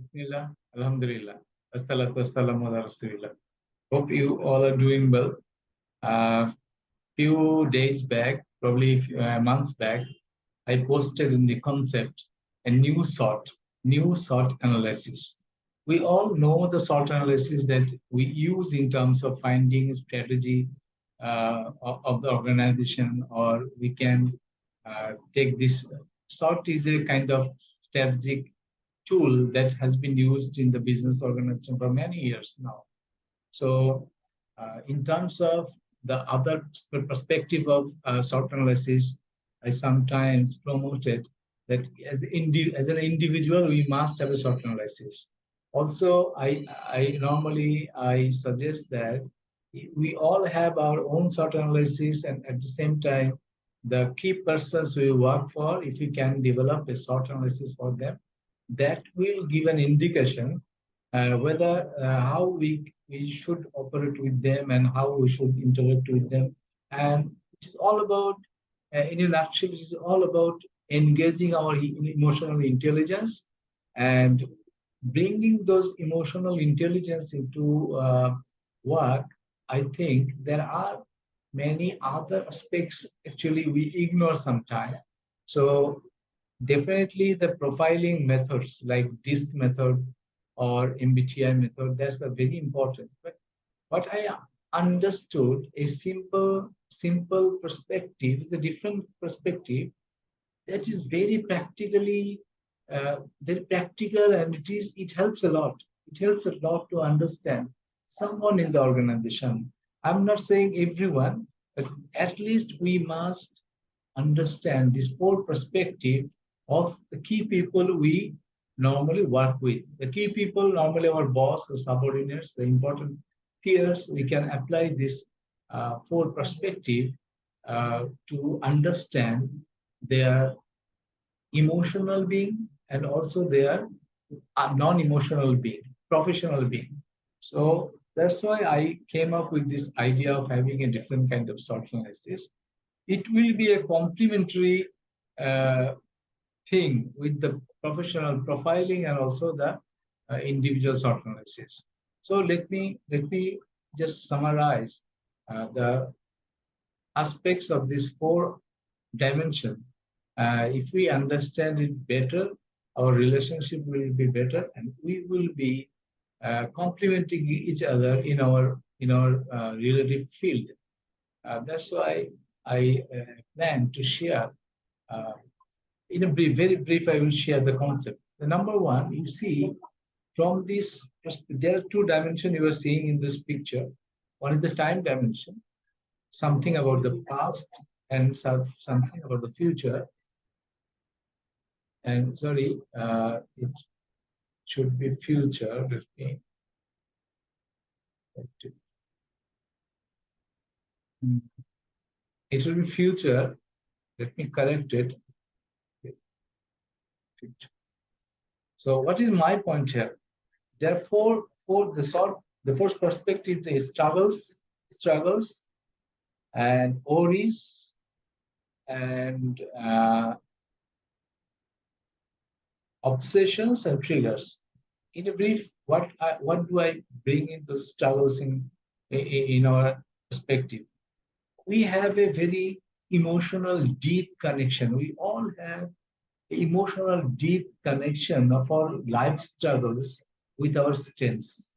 Bismillah, Alhamdulillah. Assalatu wassalamu ala Rasulillah. Hope you all are doing well. Few days back, probably months back, I posted in the concept a new SWOT analysis. We all know the SWOT analysis that we use in terms of finding strategy of the organization, or we can take this. SWOT is a kind of strategic tool that has been used in the business organization for many years now. So, in terms of the other perspective of SWOT analysis, I sometimes promoted that as an individual, we must have a SWOT analysis. Also, I normally I suggest that we all have our own SWOT analysis, and at the same time, the key persons we work for, if we can develop a SWOT analysis for them, that will give an indication whether how we should operate with them and how we should interact with them. And it's all about, in a nutshell, it's all about engaging our emotional intelligence and bringing those emotional intelligence into work. I think there are many other aspects actually we ignore sometimes. So definitely the profiling methods like DISC method or MBTI method, that's a very important. But what I understood, a simple perspective is a different perspective that is very practical, and it helps a lot. It helps a lot to understand someone in the organization. I'm not saying everyone, but at least we must understand this whole perspective of the key people we normally work with. The key people, normally our boss or subordinates, the important peers, we can apply this four perspective to understand their emotional being and also their non-emotional being, professional being. So that's why I came up with this idea of having a different kind of SWOT analysis. It will be a complementary uh, thing with the professional profiling and also the individual SWOT analysis. So let me just summarize the aspects of this four dimension. If we understand it better, our relationship will be better, and we will be complementing each other in our relative field. That's why I plan to share. In a very brief, I will share the concept. The number one, you see, from this, there are two dimensions you are seeing in this picture. One is the time dimension, something about the past, and something about the future. And sorry, it should be future. Let me. It will be future. Let me correct it. Future. So, what is my point here? Therefore, for the first perspective, the struggles, and worries, and obsessions and triggers. In a brief, what do I bring into struggles in our perspective? We have a very emotional, deep connection. We all have emotional, deep connection of our life struggles with our strengths.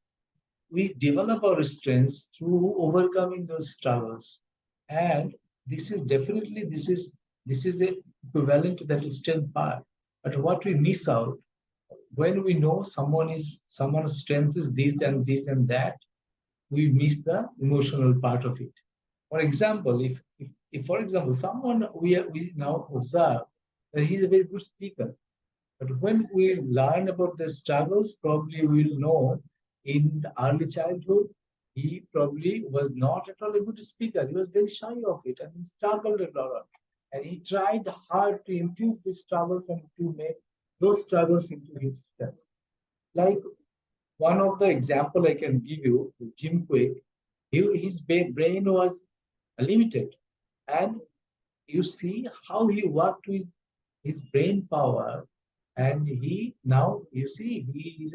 We develop our strengths through overcoming those struggles, and this is a equivalent to that strength part. But what we miss out when we know someone's strength is this and this and that, we miss the emotional part of it. For example, if for example someone we now observe that he's a very good speaker, but when we learn about the struggles, probably we'll know in the early childhood, he probably was not at all a good speaker. He was very shy of it and he struggled a lot. And he tried hard to improve these struggles and to make those struggles into his strength. Like one of the example I can give you, Jim Quick, his brain was limited. And you see how he worked with his brain power And he now, you see, he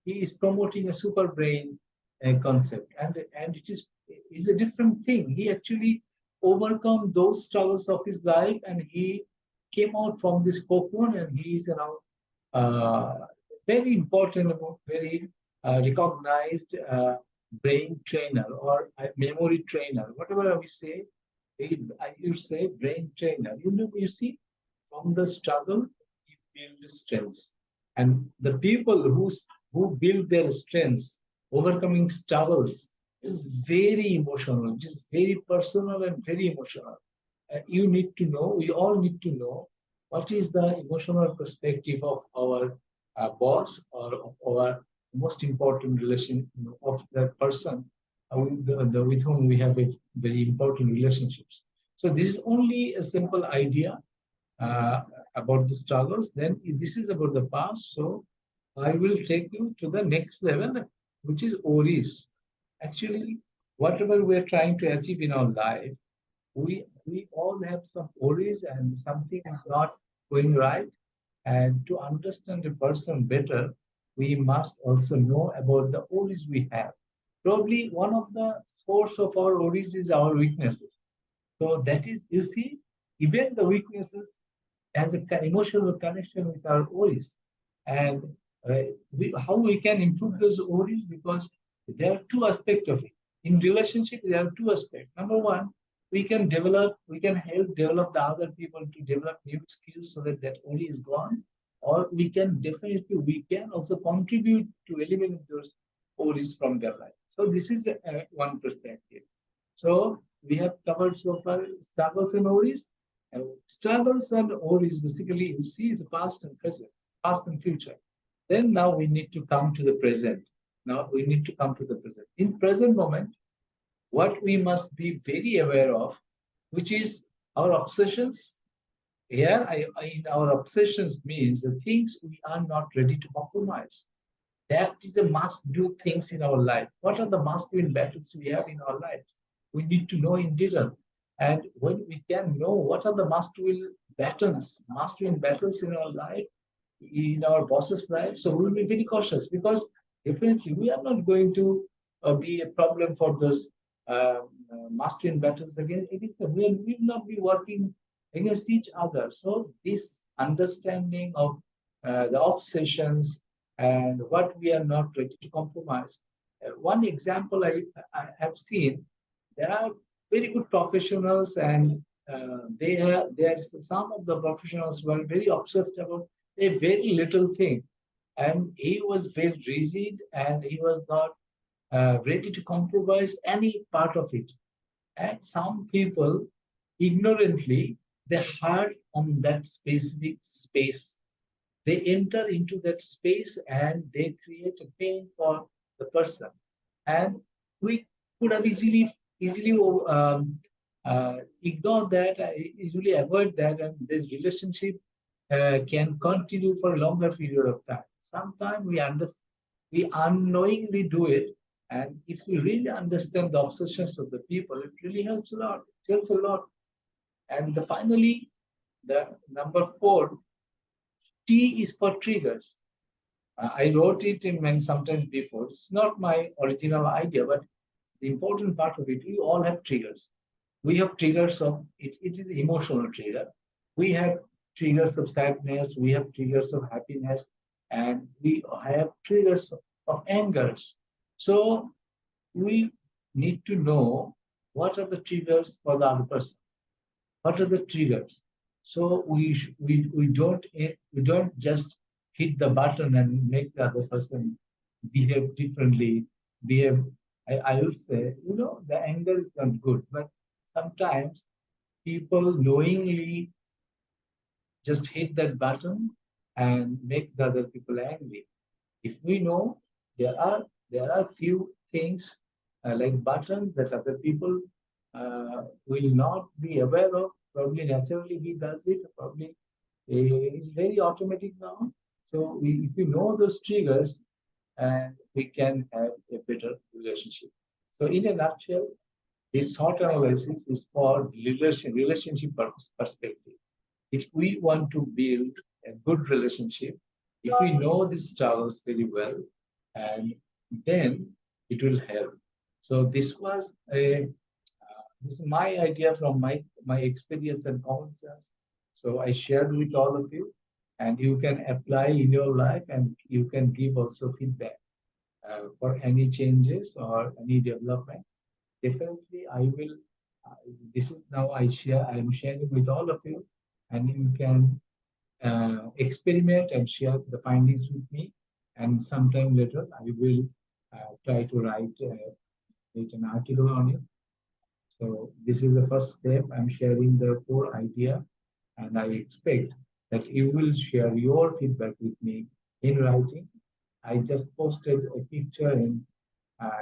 is promoting a super brain concept, and it is a different thing. He actually overcome those struggles of his life, and he came out from this cocoon, and he is now very important, very recognized brain trainer or memory trainer, whatever we say. You say brain trainer. You see, from the struggle, he build strengths. And the people who build their strengths, overcoming struggles, is very emotional. It is very personal and very emotional. You need to know, we all need to know what is the emotional perspective of our boss or of our most important relation, of the person with whom we have a very important relationships. So this is only a simple idea uh, about the struggles. Then this is about the past. So I will take you to the next level, which is ORIS. Actually, whatever we are trying to achieve in our life, we all have some worries and something is not going right. And to understand a person better, we must also know about the worries we have. Probably one of the source of our worries is our weaknesses. So that is, you see, even the weaknesses has a emotional connection with our worries. And how we can improve those worries, because there are two aspects of it. In relationship, there are two aspects. Number one, we can help develop the other people to develop new skills so that that worry is gone. Or we can also contribute to eliminate those worries from their life. So this is one perspective. So we have covered so far struggles and worries. Struggles and worries basically you see is past and present, past and future. Then now we need to come to the present. Now we need to come to the present. In present moment, what we must be very aware of, which is our obsessions. Here, in our obsessions means the things we are not ready to compromise. That is a must do things in our life. What are the must win battles we have in our lives? We need to know in detail. And when we can know what are the must win battles in our life, in our boss's life, so we'll be very cautious, because definitely we are not going to be a problem for those must win battles against them. We will not be working against each other. So, this understanding of the obsessions and what we are not ready to compromise. One example I have seen, there are very good professionals, and there's some of the professionals who are very obsessed about a very little thing, and he was very rigid, and he was not ready to compromise any part of it. And some people ignorantly they hurt on that specific space. They enter into that space and they create a pain for the person. And we could have easily ignore that, easily avoid that, and this relationship can continue for a longer period of time. Sometimes we unknowingly do it, and if we really understand the obsessions of the people, it really helps a lot. It helps a lot. And finally, the number four, T is for triggers. I wrote it in many sometimes before. It's not my original idea, but the important part of it, we all have triggers. We have triggers of it. It is emotional trigger. We have triggers of sadness. We have triggers of happiness, and we have triggers of angers. So we need to know what are the triggers for the other person. What are the triggers? So we don't just hit the button and make the other person behave differently. Behave. I would say, the anger is not good, but sometimes people knowingly just hit that button and make the other people angry. If we know there are few things like buttons that other people will not be aware of. Probably naturally he does it. Probably it's very automatic now. So if we know those triggers, and we can have a better relationship. So in a nutshell, this SWOT analysis is for relationship perspective. If we want to build a good relationship, if we know these struggles very well, and then it will help. So this is my idea from my experience and common sense. So I shared with all of you, and you can apply in your life, and you can give also feedback for any changes or any development. Definitely, I will. This is now I am sharing with all of you, and you can experiment and share the findings with me. And sometime later, I will try to write an article on it. So this is the first step. I'm sharing the core idea, and I expect that you will share your feedback with me in writing. I just posted a picture in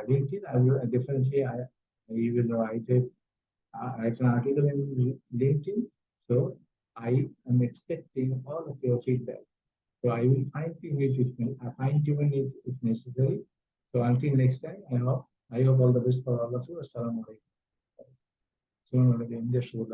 LinkedIn. I will definitely I will write an article in LinkedIn. So I am expecting all of your feedback. So I will fine tune it fine tune it if necessary. So until next time, I hope all the best for all of you. Assalamu alaikum. So, in the show,